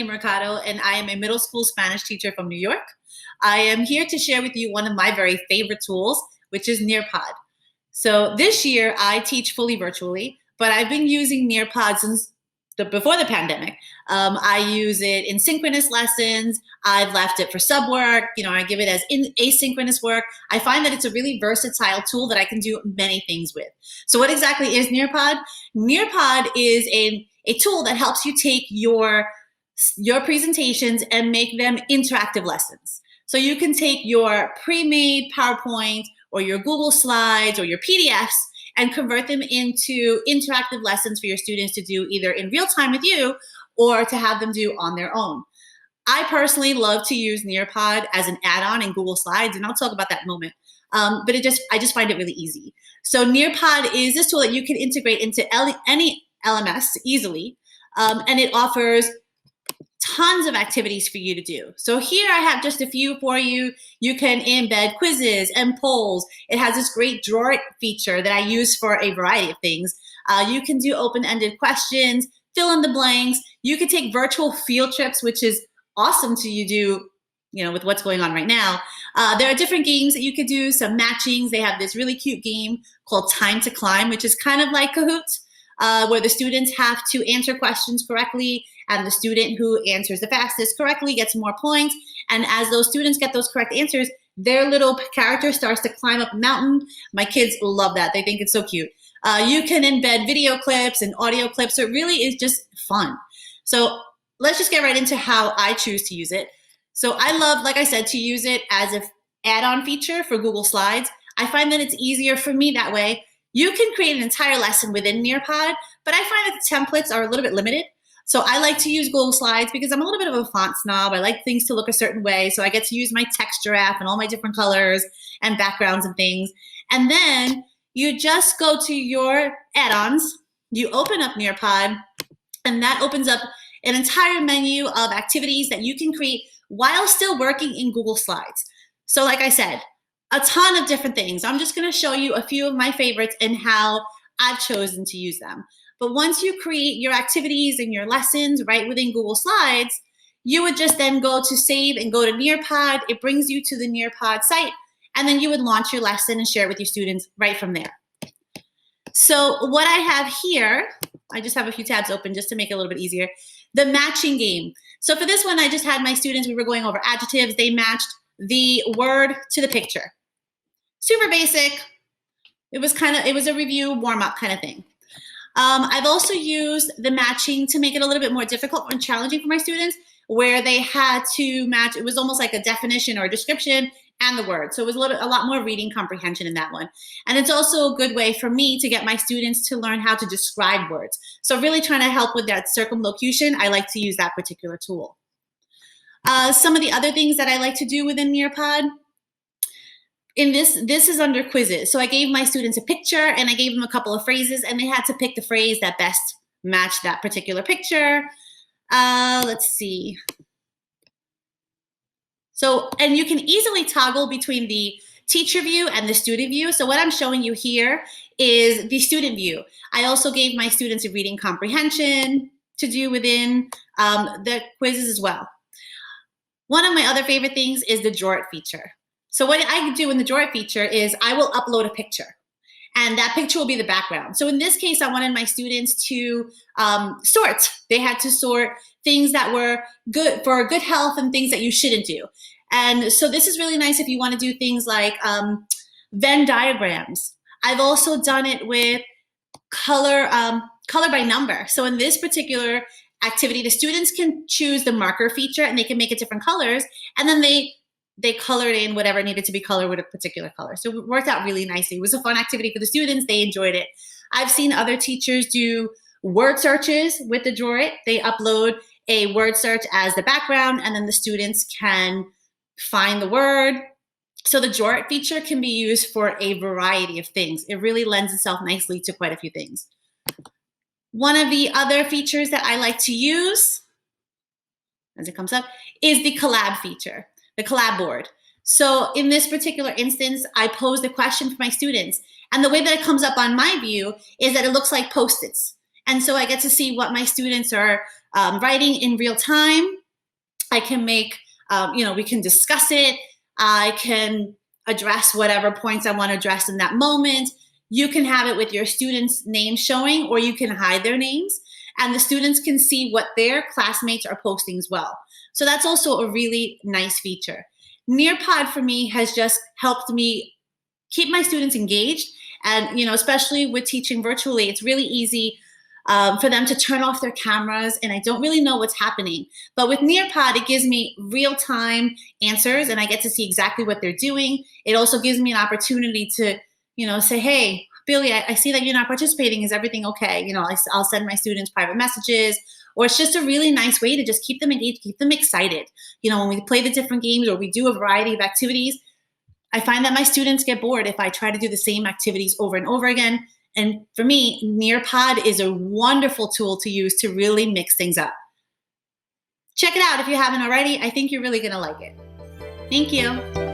Wendy Mercado, and I am a middle school Spanish teacher from New York. I am here to share with you one of my very favorite tools, which is Nearpod. So this year, I teach fully virtually, but I've been using Nearpod since before the pandemic. I use it in synchronous lessons. I've left it for sub work. I give it as asynchronous work. I find that it's a really versatile tool that I can do many things with. So what exactly is Nearpod? Nearpod is a tool that helps you take your presentations and make them interactive lessons. So you can take your pre-made PowerPoint or your Google Slides or your PDFs and convert them into interactive lessons for your students to do either in real time with you or to have them do on their own. I personally love to use Nearpod as an add-on in Google Slides, and I'll talk about that in a moment. But I just find it really easy. So Nearpod is this tool that you can integrate into any LMS easily, and it offers tons of activities for you to do. So here I have just a few for you. You can embed quizzes and polls. It has this great drawer feature that I use for a variety of things. You can do open-ended questions, fill in the blanks. You can take virtual field trips, which is awesome to do, with what's going on right now. There are different games that you could do, some matchings. They have this really cute game called Time to Climb, which is kind of like Kahoot, where the students have to answer questions correctly, and the student who answers the fastest correctly gets more points. And as those students get those correct answers, their little character starts to climb up a mountain. My kids love that. They think it's so cute. You can embed video clips and audio clips. So it really is just fun. So let's just get right into how I choose to use it. So I love, like I said, to use it as an add-on feature for Google Slides. I find that it's easier for me that way. You can create an entire lesson within Nearpod, but I find that the templates are a little bit limited. So I like to use Google Slides because I'm a little bit of a font snob. I like things to look a certain way. So I get to use my text giraffe and all my different colors and backgrounds and things. And then you just go to your add-ons, you open up Nearpod, and that opens up an entire menu of activities that you can create while still working in Google Slides. So like I said, a ton of different things. I'm just gonna show you a few of my favorites and how I've chosen to use them. But once you create your activities and your lessons right within Google Slides, you would just then go to save and go to Nearpod. It brings you to the Nearpod site, and then you would launch your lesson and share it with your students right from there. So what I have here, I just have a few tabs open just to make it a little bit easier. The matching game. So for this one, I just had my students, we were going over adjectives. They matched the word to the picture. Super basic. It was a review warm-up kind of thing. I've also used the matching to make it a little bit more difficult and challenging for my students, where they had to match. It was almost like a definition or a description and the word. So it was a lot more reading comprehension in that one. And it's also a good way for me to get my students to learn how to describe words. So really trying to help with that circumlocution, I like to use that particular tool. Some of the other things that I like to do within Nearpod, this is under quizzes. So I gave my students a picture and I gave them a couple of phrases, and they had to pick the phrase that best matched that particular picture. Let's see. So, and you can easily toggle between the teacher view and the student view. So what I'm showing you here is the student view. I also gave my students a reading comprehension to do within the quizzes as well. One of my other favorite things is the drawer feature. So what I do in the drawer feature is I will upload a picture, and that picture will be the background. So in this case, I wanted my students to sort. They had to sort things that were good for good health and things that you shouldn't do. And so this is really nice if you want to do things like Venn diagrams. I've also done it with color by number. So in this particular activity, the students can choose the marker feature and they can make it different colors, and then they colored in whatever needed to be colored with a particular color. So it worked out really nicely. It was a fun activity for the students. They enjoyed it. I've seen other teachers do word searches with the drawer. They upload a word search as the background, and then the students can find the word. So the drawer feature can be used for a variety of things. It really lends itself nicely to quite a few things. One of the other features that I like to use, as it comes up, is the Collab feature. The Collab board. So in this particular instance, I posed a question for my students. And the way that it comes up on my view is that it looks like Post-its. And so I get to see what my students are writing in real time. I can make, we can discuss it. I can address whatever points I want to address in that moment. You can have it with your students' names showing, or you can hide their names, and the students can see what their classmates are posting as well. So that's also a really nice feature. Nearpod for me has just helped me keep my students engaged, and especially with teaching virtually, it's really easy for them to turn off their cameras, and I don't really know what's happening. But with Nearpod, it gives me real-time answers, and I get to see exactly what they're doing. It also gives me an opportunity to, say, hey, Billy, I see that you're not participating. Is everything okay? I'll send my students private messages, or it's just a really nice way to just keep them engaged, keep them excited. When we play the different games or we do a variety of activities, I find that my students get bored if I try to do the same activities over and over again. And for me, Nearpod is a wonderful tool to use to really mix things up. Check it out if you haven't already. I think you're really going to like it. Thank you.